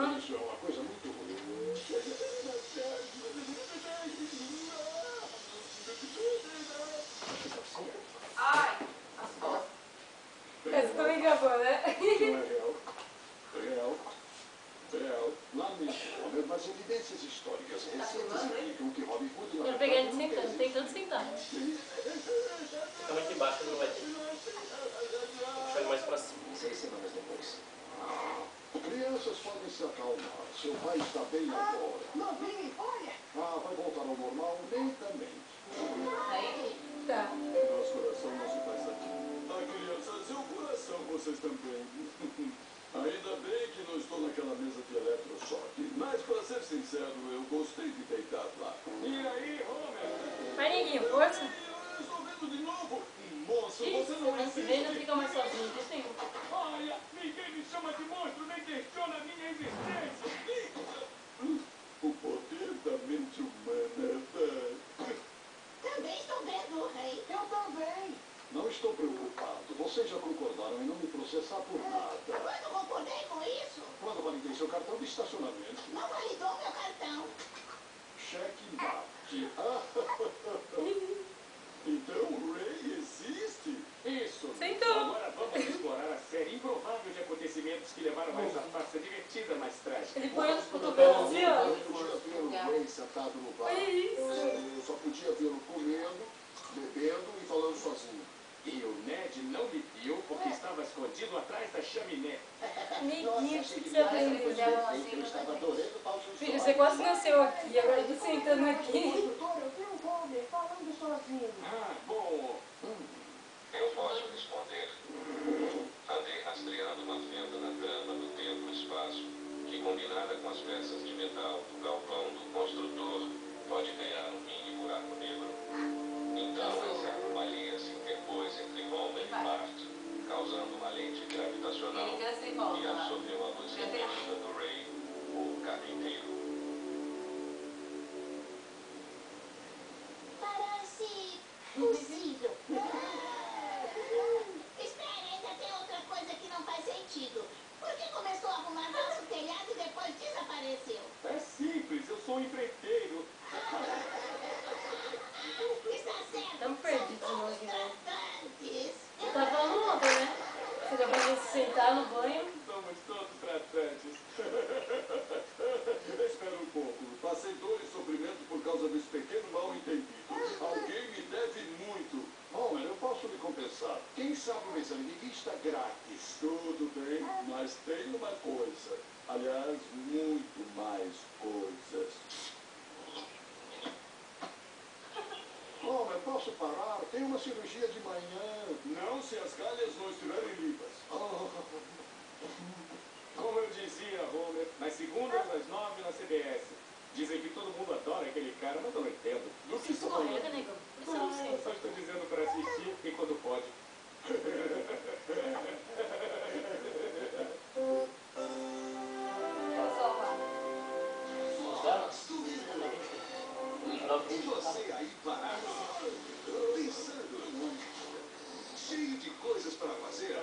falando? Isso é uma coisa muito ruim. Ai, as costas. Essa também gravou, né? Real. Lamento, mas evidências históricas recentes indicam que Hollywood... Eu peguei ele sentando, tentando sentar. Fica muito embaixo, não vai ter. Puxa ele mais pra cima. 6 semanas depois. Crianças podem se acalmar. Seu pai está bem agora. Novinho, olha! Vai voltar ao normal lentamente. Aí, Tá. Nosso coração não se faz aqui. Crianças, e o coração vocês também. Ainda bem que não estou naquela mesa de eletrochoque. Mas, para ser sincero, eu gostei de deitar lá. E aí, Homer? Vai, neguinho, força. Eu estou vendo de novo. Moço, Ih, você não se existe. vê, não fica mais sozinho, de nenhum. Olha, ninguém me chama de monstro, nem questiona a minha existência. O poder da mente humana. Também estou vendo, rei. Eu também. Não estou preocupado. Vocês já concordaram em não me processar por nada. Quando concordei com isso, Quando validei seu cartão de estacionamento. não validou meu cartão. Cheque mate. Então o Ray existe? Isso. Sentou. Agora vamos explorar a série improvável de acontecimentos que levaram a essa farsa divertida, mas trágica. Ele põe os cotovelos assim, ó. Eu podia ver o Ray sentado no bar. Olha isso. Eu só podia vê-lo comendo, bebendo e falando sozinho. E o Ned não me viu porque estava escondido atrás da chaminé. Amiguinho, o que você parece que aprendeu? fizeram assim, Eu estava adorando o Paulo Filho, você quase nasceu aqui, agora você sentando aqui. Construtor, eu vi o Homer falando sozinho. Bom. Eu posso responder. Andei rastreando uma fenda na trama do tempo e espaço, que combinada com as peças de metal do galpão do construtor, pode criar um mini buraco negro. Então, uma linha se interpôs entre Homer e Bart, causando uma lente gravitacional ele cansa e volta e lá. absorveu a luz repetida do Ray o caminho inteiro. Parece possível. Espera, ainda tem outra coisa que não faz sentido. Por que começou a arrumar nosso telhado e depois desapareceu? É simples, eu sou um empreiteiro. Está certo. Tamo perdidos São hoje, né? tratantes. Eu tava falando ontem, né? Você deu pra gente sentar no banho. Somos todos tratantes. Espera um pouco. Passei dor e sofrimento por causa desse pequeno mal-entendido. Alguém me deve muito. Homer, eu posso lhe compensar. Quem sabe um exame de vista grátis? Tudo bem, mas tem uma coisa. Aliás, muito mais coisas. Homer, posso parar? Tem uma cirurgia de manhã. Não se as calhas não estiverem limpas. Como eu dizia, Homer, nas segundas, às 9 na CBS. Dizem que todo mundo adora aquele cara, mas eu não entendo. Do que estou falando? Escorrega, nego. Isso eu não sei. Só estou dizendo para assistir e quando pode. eu só lá. Você aí parado, pensando, cheio de coisas para fazer,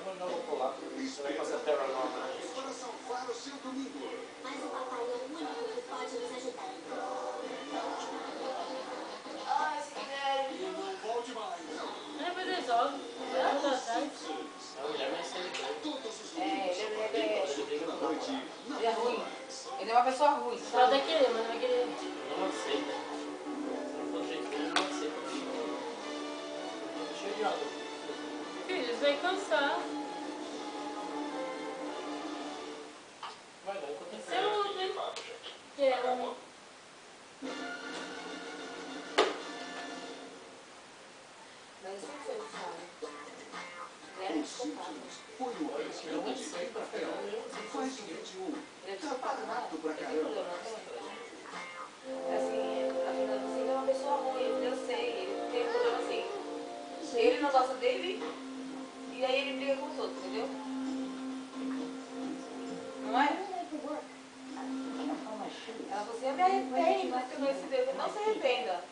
esperando para salvar o seu domingo. Mas o papai é o único que pode nos ajudar. Ai, esse Guilherme. E não volte mais. Depois resolve. Vai voltar atrás. É o Guilherme é sempre bom. Todos os Ele da noite. é ruim. Ele é uma pessoa ruim, Só sabe? vai querer, mas não vai querer. Não aceita. Se não for do jeito dele, não aceita. Cheio de água. Filho, isso vai cansar. Vai dar enquanto Isso é outro, hein? Fato, gente. Que é homem. Mas isso que você sabe. Ele é Os psicopata. Simpsons foi o ano que eu tive pra ferrar. Faz o 21. Ele é Tá psicopata, não é? barato pra Ele tem caramba. problema, não tem? Assim, a Fernanda Vicente é uma pessoa ruim, eu sei. Ele tem um problema assim. Ele não gosta dele e aí ele briga com os outros, entendeu? Não é? Ela falou assim, eu me arrependo, mas que eu conheci Deus. Não se arrependa.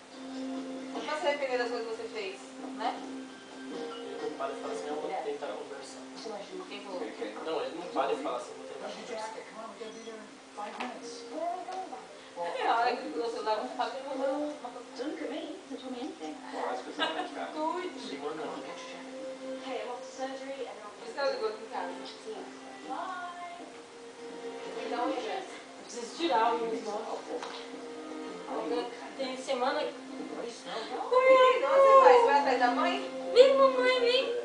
Não vai se arrepender das coisas que você fez, né? Ele não para e fala assim, eu vou tentar conversar. Quem falou? Não, ele não para e fala assim, vou tentar conversar. 5 minutes. É a hora que o celular não sabe como eu. Don't look at me. Doesn't tell me anything. Well, that's because nothing's happened. Doido. Segura não. Hey, I'm off to surgery and Por isso que ela ligou aqui em casa. Então, o ingresso. Eu preciso tirar o esmalte. Tem semana que... Oi, onde você vai? Você vai atrás da mãe? Vem, mamãe, vem.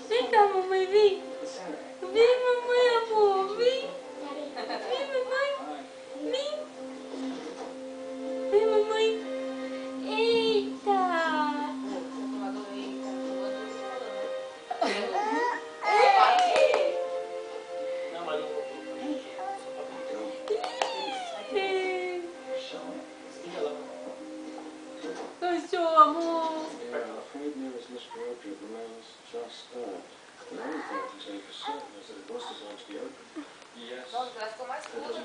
Vem cá, mamãe, vem. Vem, mamãe, amor, vem. Vem, mamãe. Vem. Vem, mamãe. Eita. Não, mas não. Gostou, amor? I'm afraid nearest Mr. Orchard remains just that. The only thing I can say for certain is that it was designed to be opened. Yes. Nossa, ela ficou mais curta.